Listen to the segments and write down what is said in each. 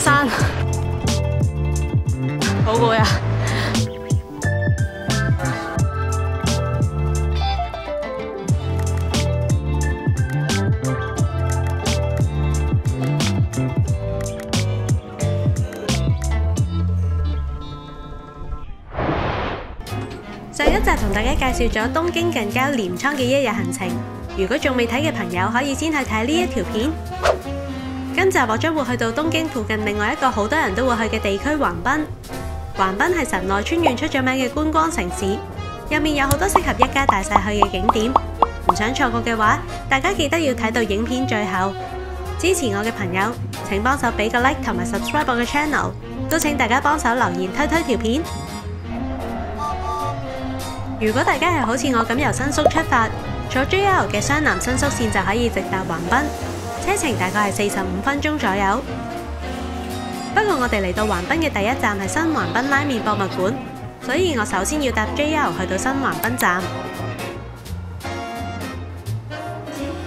山，好攰啊！上一集同大家介紹咗東京近郊鎌倉嘅一日行程，如果仲未睇嘅朋友可以先去睇呢一條片。今集我將會去到東京附近另外一個好多人都會去嘅地區橫濱。橫濱係神奈川縣出咗名嘅觀光城市，入面有好多適合一家大細去嘅景點。唔想錯過嘅話，大家記得要睇到影片最後。支持我嘅朋友，請幫手俾個 like 同埋 subscribe 我嘅 channel， 都請大家幫手留言推條片。如果大家係好似我咁由新宿出發，坐 JR 嘅湘南新宿線就可以直達橫濱，車程大概係45分鐘左右。不過我哋嚟到橫濱嘅第一站係新橫濱拉麵博物館，所以我首先要搭 JR 去到新橫濱站。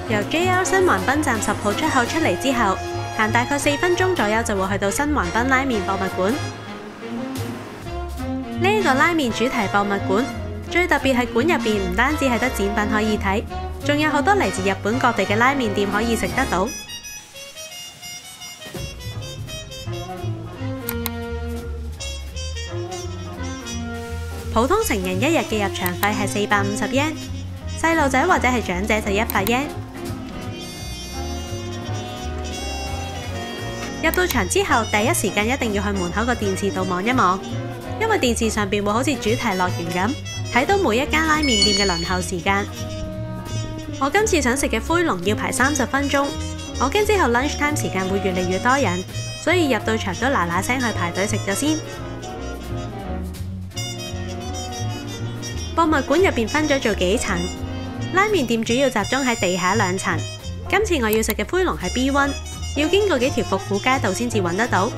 由 JR 新橫濱站10號出口出嚟之後，行大概4分鐘左右就會去到新橫濱拉麵博物館。呢個拉麵主題博物館最特別係館入邊唔單止係得展品可以睇，仲有好多嚟自日本各地嘅拉麵店可以食得到。普通成人一日嘅入場費係450 yen， 細路仔或者係長者就100 yen。入到場之後，第一時間一定要去門口個電視度望一望，因為電視上邊會好似主題樂園咁，睇到每一間拉麵店嘅輪候時間。我今次想食嘅灰龍要排30分鐘，我驚之後 lunch time 時間會越嚟越多人，所以入到場都嗱嗱聲去排隊食咗先。博物館入邊分咗做幾層，拉麵店主要集中喺地下2層。今次我要食嘅灰龍係 B1， 要經過幾條復古街道先至揾得到。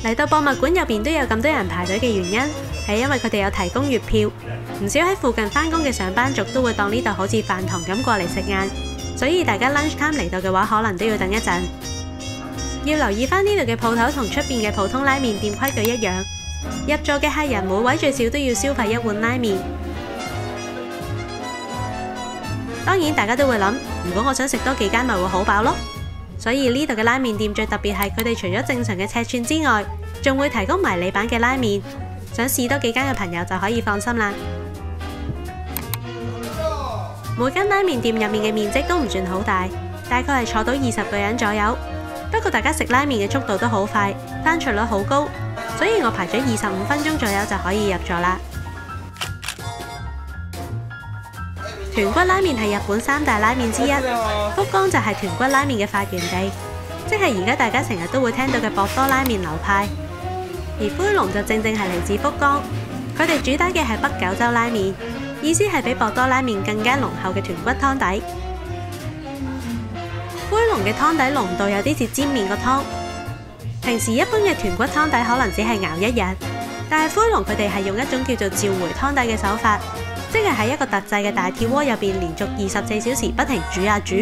嚟到博物館入邊都有咁多人排隊嘅原因，係因為佢哋有提供月票，唔少喺附近返工嘅上班族都會當呢度好似飯堂咁過嚟食晏，所以大家 lunch time 嚟到嘅話，可能都要等一陣。要留意返呢度嘅鋪頭同出邊嘅普通拉麵店規矩一樣，入座嘅客人每位最少都要消費1碗拉麵。當然大家都會諗，如果我想食多幾間咪會好飽咯。所以呢度嘅拉麵店最特別係佢哋除咗正常嘅尺寸之外，仲會提供迷你版嘅拉麵。想試多幾間嘅朋友就可以放心啦。每間拉麵店入面嘅面積都唔算好大，大概係坐到20個人左右。不過大家食拉麵嘅速度都好快，翻桌率好高，所以我排咗25分鐘左右就可以入座啦。豚骨拉麵係日本3大拉麵之一，福岡就係豚骨拉麵嘅發源地，即係而家大家成日都會聽到嘅博多拉麵流派。而灰龍就正正係嚟自福岡，佢哋主打嘅係北九州拉麵，意思係比博多拉麵更加濃厚嘅豚骨湯底。灰龍嘅湯底濃度有啲似煎麵個湯，平時一般嘅豚骨湯底可能只係熬1日，但係灰龍佢哋係用一種叫做召回湯底嘅手法，即係喺一個特製嘅大鐵鍋入邊連續24小時不停煮啊煮，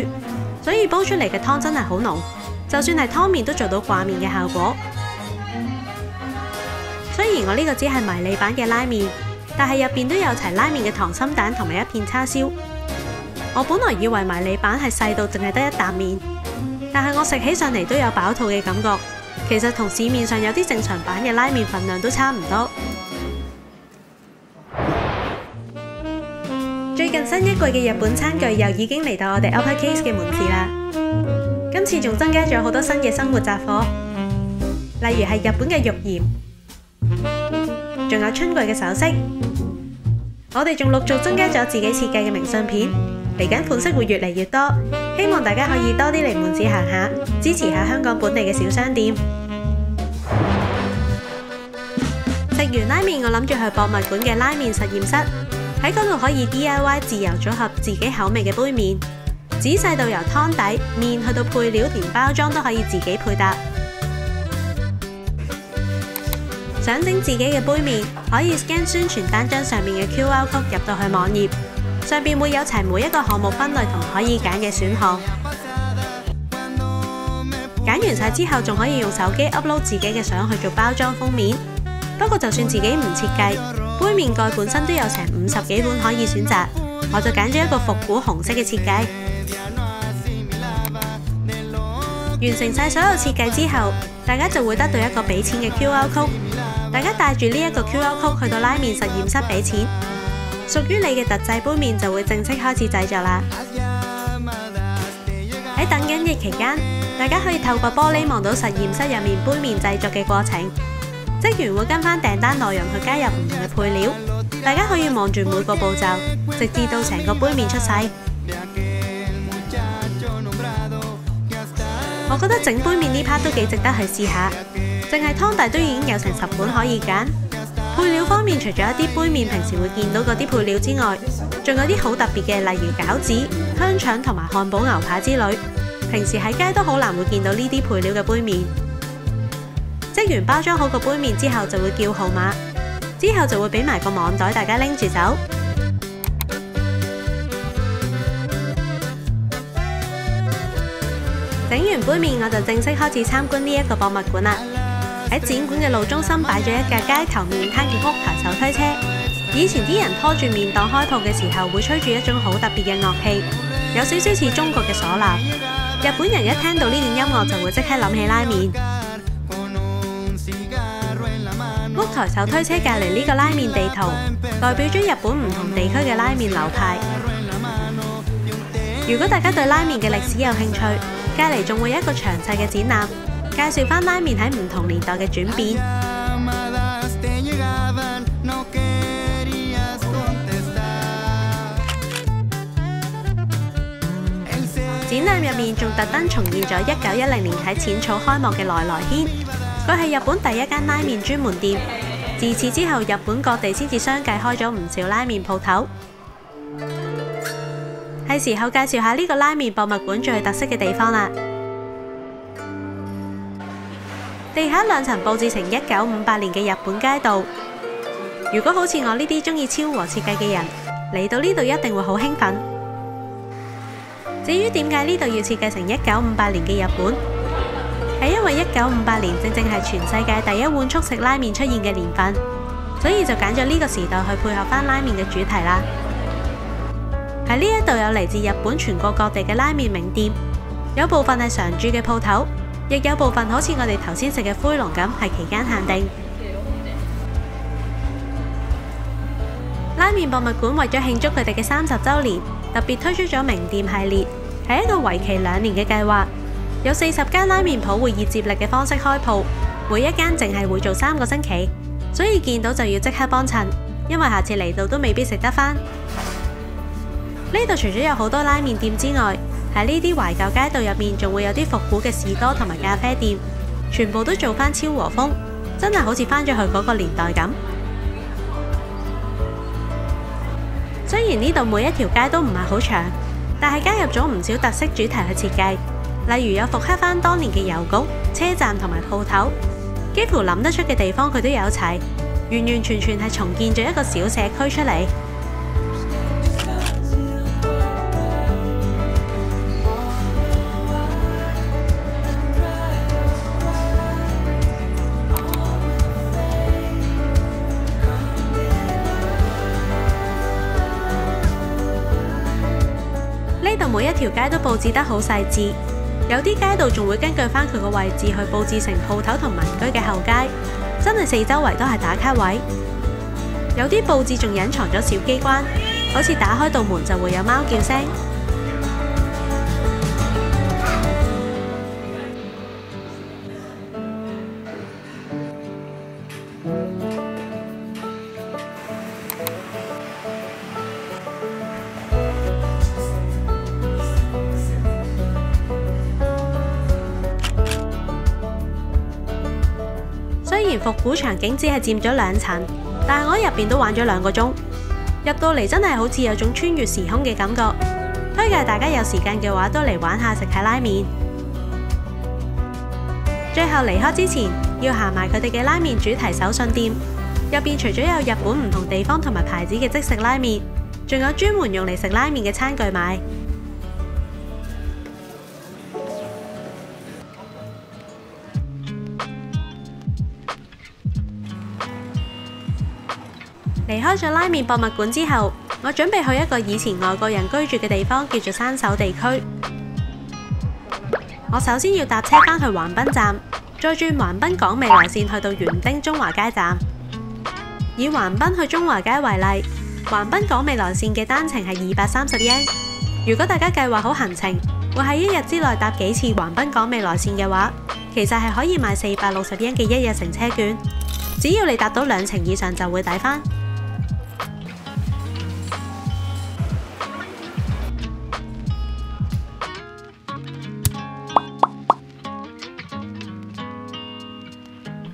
所以煲出嚟嘅湯真係好濃，就算係湯麵都做到掛麵嘅效果。雖然我呢個只係迷你版嘅拉麵，但係入邊都有齊拉麵嘅溏心蛋同埋一片叉燒。我本來以為迷你版係細到淨係得一啖麵，但係我食起上嚟都有飽肚嘅感覺。其實同市面上有啲正常版嘅拉麵份量都差唔多。最近新一季嘅日本餐具又已經嚟到我哋 Uppercase 嘅門市啦。今次仲增加咗好多新嘅生活雜貨，例如係日本嘅浴鹽。仲有春季嘅首飾，我哋仲陸續增加咗自己設計嘅明信片，嚟緊款式會越嚟越多，希望大家可以多啲嚟門市行下，支持下香港本地嘅小商店。食完拉麵，我諗住去博物館嘅拉麵實驗室，喺嗰度可以 DIY 自由組合自己口味嘅杯麵，仔細到由湯底、麵去到配料，連包裝都可以自己配搭。想整自己嘅杯麵，可以 scan 宣傳單張上面嘅 QR code 入到去網頁，上邊會有齊每一個項目分類同可以揀嘅選項。揀完晒之後，仲可以用手機 upload 自己嘅相去做包裝封面。不過就算自己唔設計，杯麵蓋本身都有成50幾款可以選擇，我就揀咗一個復古紅色嘅設計。完成晒所有設計之後，大家就會得到一個俾錢嘅 QR code。大家帶住呢一個 QR code 去到拉麵實驗室俾錢，屬於你嘅特製杯麵就會正式開始製作啦。喺等緊嘅期間，大家可以透過玻璃望到實驗室入面杯麵製作嘅過程。職員會跟翻訂單內容去加入唔同嘅配料，大家可以望住每個步驟，直至到成個杯麵出世。我覺得整杯麵呢 part 都幾值得去試下，淨係湯底都已經有成10款可以揀。配料方面，除咗一啲杯麵平時會見到嗰啲配料之外，仲有啲好特別嘅，例如餃子、香腸同埋漢堡牛扒之類，平時喺街都好難會見到呢啲配料嘅杯麵。職員包裝好個杯麵之後就會叫號碼，之後就會俾埋個網袋大家拎住走。整完杯麵我就正式開始參觀呢一個博物館啦。喺展館嘅路中心擺咗一架街頭麵攤嘅屋台手推車。以前啲人拖住麵檔開鋪嘅時候會吹住一種好特別嘅樂器，有少少似中國嘅嗩吶。日本人一聽到呢段音樂就會即刻諗起拉麵。屋台手推車隔離呢個拉麵地圖，代表咗日本唔同地區嘅拉麵流派。如果大家對拉麵嘅歷史有興趣，隔離仲會有一個詳細嘅展覽，介紹翻拉麵喺唔同年代嘅轉變。展覽入面仲特登重現咗1910年喺淺草開幕嘅來來軒，佢係日本第一間拉麵專門店。自此之後，日本各地先至相繼開咗唔少拉麵鋪頭。係時候介紹下呢個拉麵博物館最特色嘅地方啦。地下2層佈置成1958年嘅日本街道。如果好似我呢啲中意昭和設計嘅人，嚟到呢度一定會好興奮。至於點解呢度要設計成1958年嘅日本，係因為1958年正正係全世界第一碗速食拉麵出現嘅年份，所以就揀咗呢個時代去配合翻拉麵嘅主題啦。喺呢一度有嚟自日本全國各地嘅拉麵名店，有部分係常駐嘅鋪頭，亦有部分好似我哋頭先食嘅灰龍咁係期間限定。拉麵博物館為咗慶祝佢哋嘅30週年，特別推出咗名店系列，係一個為期2年嘅計劃。有40間拉麵鋪會以接力嘅方式開鋪，每一間淨係會做3個星期，所以見到就要即刻幫襯，因為下次嚟到都未必食得返。呢度除咗有好多拉麵店之外，喺呢啲懷舊街道入面仲會有啲復古嘅士多同埋咖啡店，全部都做返昭和風，真係好似返咗去嗰個年代咁。雖然呢度每一條街都唔係好長，但係加入咗唔少特色主題去設計，例如有復刻返當年嘅郵局、車站同埋鋪頭，幾乎諗得出嘅地方佢都有齊，完完全全係重建咗一個小社區出嚟。呢度每一條街都佈置得好細緻，有啲街道仲會根據返佢個位置去佈置成鋪頭同民居嘅後街，真係四周圍都係打卡位。有啲佈置仲隱藏咗小機關，好似打開道門就會有貓叫聲。雖然復古場景只係佔咗2層，但係我喺入邊都玩咗2個鐘，入到嚟真係好似有種穿越時空嘅感覺。推介大家有時間嘅話都嚟玩下食下拉麵。最後離開之前，要行埋佢哋嘅拉麵主題手信店，入邊除咗有日本唔同地方同埋牌子嘅即食拉麵，仲有專門用嚟食拉麵嘅餐具賣。離開咗拉麵博物館之後，我準備去一個以前外國人居住嘅地方，叫做山手地區。我首先要搭車返去橫濱站，再轉橫濱港未來線去到園丁中華街站。以橫濱去中華街為例，橫濱港未來線嘅單程係230 yen。如果大家計劃好行程，會喺一日之內搭幾次橫濱港未來線嘅話，其實係可以買460 yen嘅一日乘車券。只要你搭到2程以上就會抵返。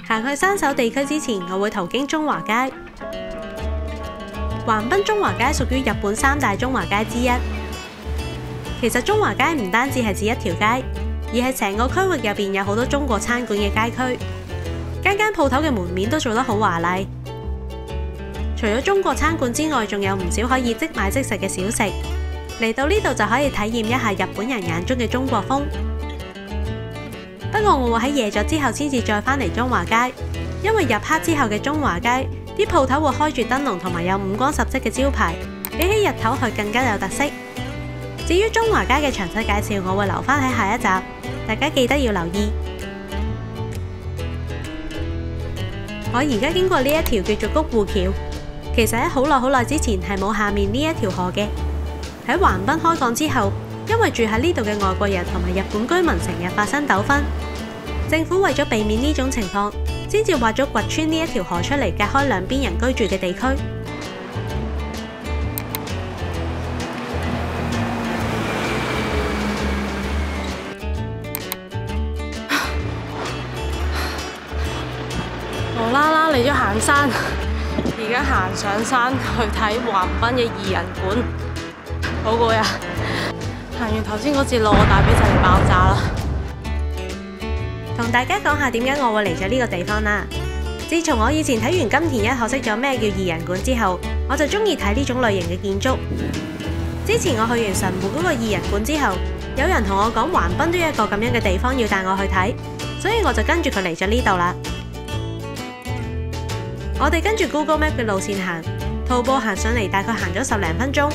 行去山手地區之前，我會途經中華街。橫濱中華街屬於日本3大中華街之一。其實中華街唔單止係指一條街，而係成個區域入邊有好多中國餐館嘅街區，間間鋪頭嘅門面都做得好華麗。除咗中國餐館之外，仲有唔少可以即買即食嘅小食。嚟到呢度就可以體驗一下日本人眼中嘅中國風。不過我會喺夜咗之後先至再返嚟中華街，因為入黑之後嘅中華街，啲鋪頭會開住燈籠同埋有五光十色嘅招牌，比起日頭去更加有特色。至於中華街嘅詳細介紹，我會留返喺下一集，大家記得要留意。我而家經過呢一條叫做谷戶橋，其實喺好耐之前係冇下面呢一條河嘅。喺橫濱開港之後，因為住喺呢度嘅外國人同埋日本居民成日發生糾紛，政府為咗避免呢種情況，先至挖咗掘村呢一條河出嚟，隔開兩邊人居住嘅地區。無啦啦嚟咗行山，而家行上山去睇橫濱嘅2人館，好攰啊！行完頭先嗰節路，我大髀就嚟爆炸啦。同大家講下點解我會嚟咗呢個地方啦。自從我以前睇完金田一學識咗咩叫2人館之後，我就中意睇呢種類型嘅建築。之前我去完神戶嗰個2人館之後，有人同我講橫濱都有一個咁樣嘅地方要帶我去睇，所以我就跟住佢嚟咗呢度啦。我哋跟住 Google Map 嘅路線行，徒步行上嚟大概行咗10零分鐘，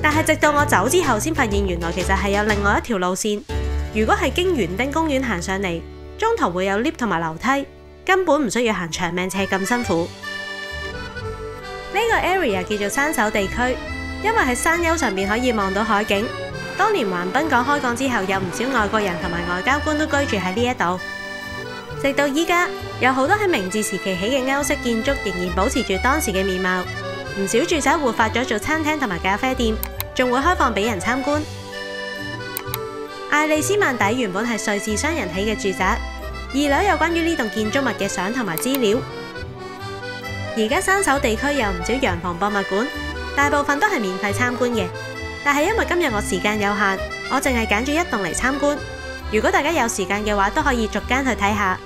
但係直到我走之後先發現原來其實係有另外一條路線。如果係經園丁公園行上嚟，中途會有 lift 同埋樓梯，根本唔需要行長命斜咁辛苦。呢個 area 叫做山手地區，因為喺山丘上面可以望到海景。當年橫濱港開港之後，有唔少外國人同埋外交官都居住喺呢一度。直到依家，有好多喺明治時期起嘅歐式建築仍然保持住當時嘅面貌。唔少住宅活化咗做餐廳同埋咖啡店，仲會開放俾人參觀。艾利斯曼底原本係瑞士商人起嘅住宅，2樓有關於呢棟建築物嘅相同埋資料。而家山手地區有唔少洋房博物館，大部分都係免費參觀嘅。但係因為今日我時間有限，我淨係揀咗一棟嚟參觀。如果大家有時間嘅話，都可以逐間去睇下。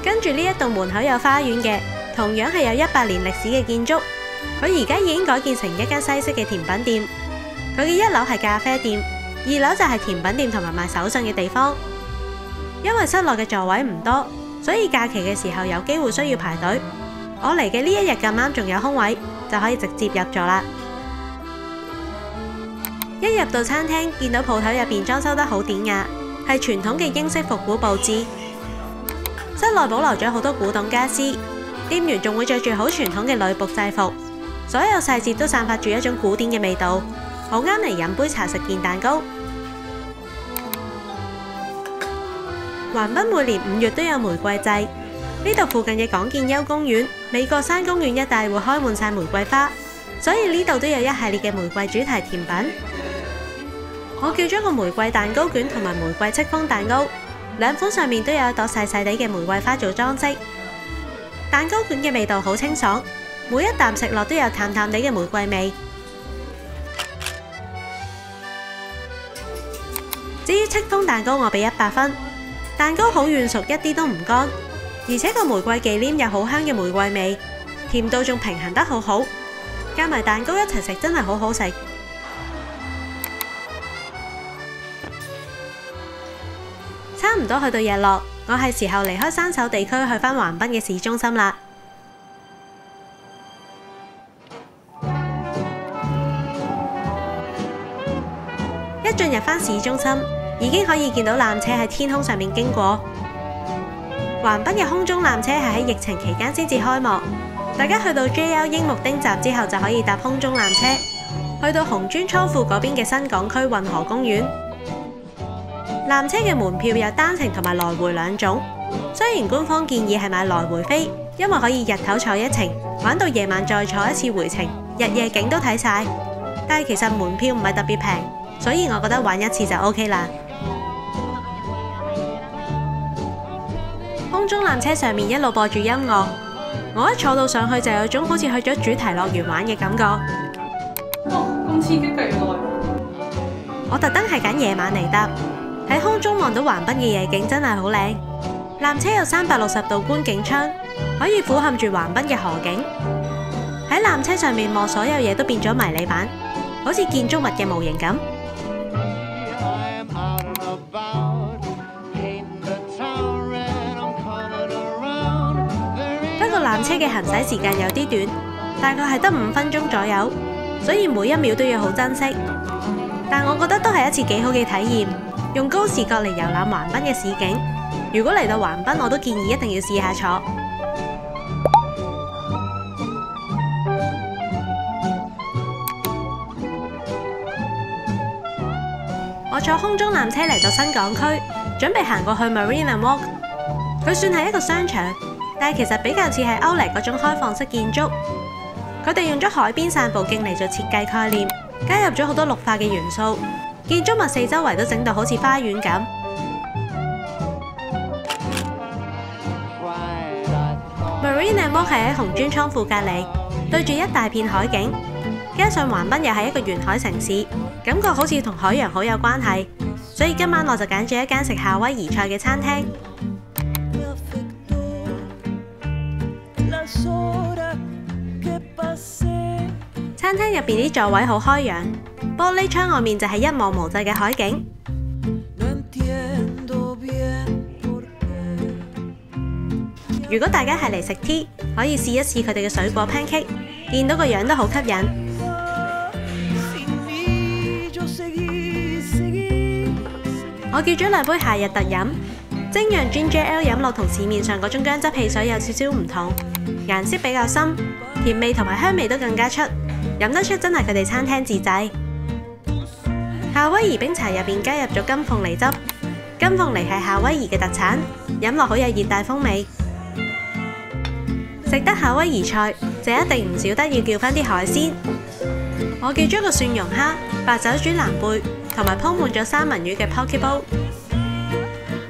跟住呢一棟門口有花園嘅，同樣係有100年歷史嘅建築。佢而家已經改建成一間西式嘅甜品店。佢嘅1樓係咖啡店，2樓就係甜品店同埋賣手信嘅地方。因為室內嘅座位唔多，所以假期嘅時候有機會需要排隊。我嚟嘅呢一日咁啱仲有空位，就可以直接入座啦。一入到餐廳，見到鋪頭入邊裝修得好典雅，係傳統嘅英式復古佈置。室內保留咗好多古董家私，店員仲會着住好傳統嘅女僕制服，所有細節都散發住一種古典嘅味道，好啱嚟飲杯茶食件蛋糕。橫濱每年5月都有玫瑰祭，呢度附近嘅港建休公園、美國山公園一帶會開滿晒玫瑰花，所以呢度都有一系列嘅玫瑰主題甜品。我叫咗個玫瑰蛋糕卷同埋玫瑰戚風蛋糕。兩款上面都有一朵細細地嘅玫瑰花做裝飾。蛋糕卷嘅味道好清爽，每一啖食落都有淡淡地嘅玫瑰味。至於戚風蛋糕，我俾100分。蛋糕好軟熟，一啲都唔乾，而且個玫瑰忌廉有好香嘅玫瑰味，甜度仲平衡得好好，加埋蛋糕一齊食真係好好食。多去到日落，我係時候離開山手地區去返橫濱嘅市中心啦。一進入返市中心，已經可以見到纜車喺天空上面經過。橫濱嘅空中纜車係喺疫情期間先至開幕，大家去到 JR 櫻木町站之後就可以搭空中纜車，去到紅磚倉庫嗰邊嘅新港區運河公園。纜車嘅門票有單程同埋來回兩種，雖然官方建議係買來回飛，因為可以日頭坐一程，玩到夜晚再坐一次回程，日夜景都睇晒。但係其實門票唔係特別平，所以我覺得玩一次就 OK 啦。空中纜車上面一路播住音樂，我一坐到上去就有種好似去咗主題樂園玩嘅感覺。咁刺激嘅原來！我特登係揀夜晚嚟搭，喺空中望到橫濱嘅夜景真係好靚。纜車有360度觀景窗，可以俯瞰住橫濱嘅河景。喺纜車上面望所有嘢都變咗迷你版，好似建築物嘅模型咁。不過纜車嘅行駛時間有啲短，大概係得5分鐘左右，所以每一秒都要好珍惜。但我覺得都係一次幾好嘅體驗，用高視角嚟遊覽橫濱嘅市景。如果嚟到橫濱，我都建議一定要試下坐。我坐空中纜車嚟到新港區，準備行過去 Marina Walk。佢算係一個商場，但係其實比較似係歐麗嗰種開放式建築。佢哋用咗海邊散步徑嚟做設計概念，加入咗好多綠化嘅元素，建築物四周圍都整到好似花園咁。Marina Walk 係喺紅磚倉庫隔離，對住一大片海景，加上橫濱又係一個沿海城市，感覺好似同海洋好有關係，所以今晚我就揀咗一間食夏威夷菜嘅餐廳。餐廳入邊啲座位好開揚，玻璃窗外面就係一望無際嘅海景。如果大家係嚟食 tea， 可以試一試佢哋嘅水果 pancake， 見到個樣都好吸引。我叫咗2杯夏日特飲，精釀 Ginger Ale 飲落同市面上嗰種薑汁汽水有少少唔同，顏色比較深，甜味同埋香味都更加出，飲得出真係佢哋餐廳自製。夏威夷冰茶入邊加入咗金鳳梨汁，金鳳梨係夏威夷嘅特產，飲落好有熱帶風味。食得夏威夷菜就一定唔少得要叫返啲海鮮。我叫咗個蒜蓉蝦、白酒煮南貝同埋鋪滿咗三文魚嘅 poke bowl。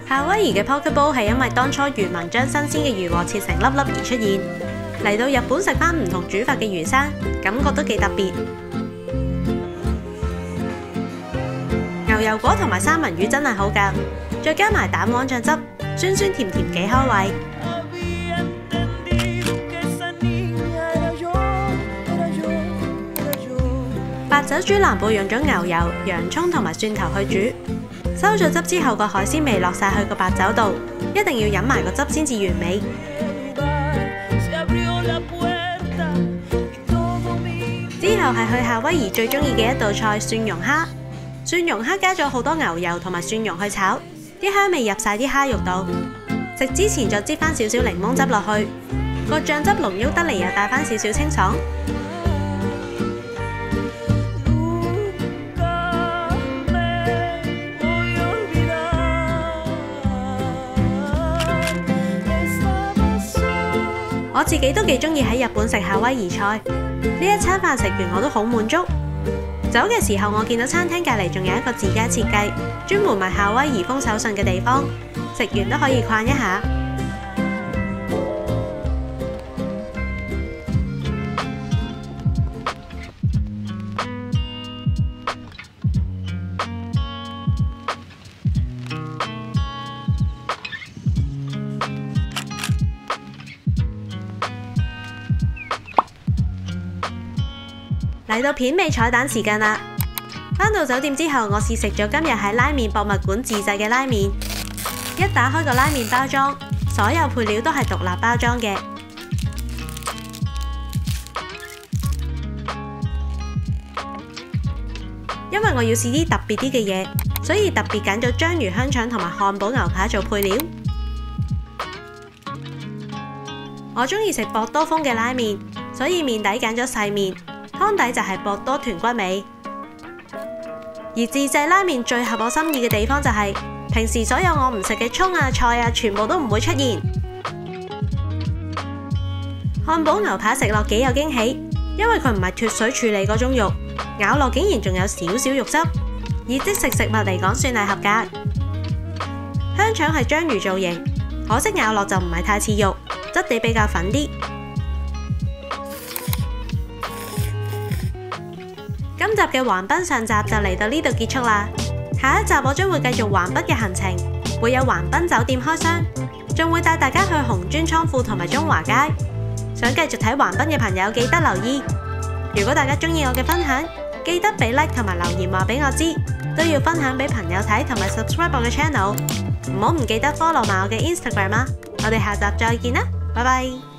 夏威夷嘅 poke bowl 係因為當初漁民將新鮮嘅魚獲切成粒粒而出現。嚟到日本食返唔同煮法嘅魚生，感覺都幾特別。牛油果同埋三文魚真係好夾，再加埋蛋黃醬汁，酸酸甜甜幾開胃。白酒煮南貝用咗牛油、洋葱同埋蒜頭去煮，收咗汁之後個海鮮味落晒去個白酒度，一定要飲埋個汁先至完美。之後係去夏威夷最中意嘅一道菜蒜蓉蝦。蒜蓉蝦加咗好多牛油同埋蒜蓉去炒，啲香味入晒啲蝦肉度。食之前再擠翻少少檸檬汁落去，個醬汁濃郁得嚟又帶翻少少清爽。我自己都幾中意喺日本食夏威夷菜，呢一餐飯食完我都好滿足。走嘅時候我見到餐廳隔離仲有一個自家設計，專門賣夏威夷風手信嘅地方，食完都可以逛一下。嚟到片尾彩蛋時間啦！返到酒店之後，我試食咗今日喺拉麵博物館自製嘅拉麵。一打開個拉麵包裝，所有配料都係獨立包裝嘅。因為我要試啲特別啲嘅嘢，所以特別揀咗章魚香腸同埋漢堡牛扒做配料。我中意食博多風嘅拉麵，所以麵底揀咗細麵，湯底就係博多豚骨味。而自製拉麵最合我心意嘅地方就係，平時所有我唔食嘅蔥啊、菜啊，全部都唔會出現。漢堡牛扒食落幾有驚喜，因為佢唔係脫水處理嗰種肉，咬落竟然仲有少少肉汁，以即食食物嚟講算係合格。香腸係章魚造型，可惜咬落就唔係太似肉，質地比較粉啲。今集嘅橫濱上集就嚟到呢度結束啦，下一集我將會繼續橫濱嘅行程，會有橫濱酒店開箱，仲會帶大家去紅磚倉庫同埋中華街。想繼續睇橫濱嘅朋友記得留意。如果大家中意我嘅分享，記得俾 like 同埋留言話俾我知，都要分享俾朋友睇同埋 subscribe 我嘅 channel。唔好唔記得 follow 埋我嘅 Instagram 啊！我哋下集再見啦，拜拜。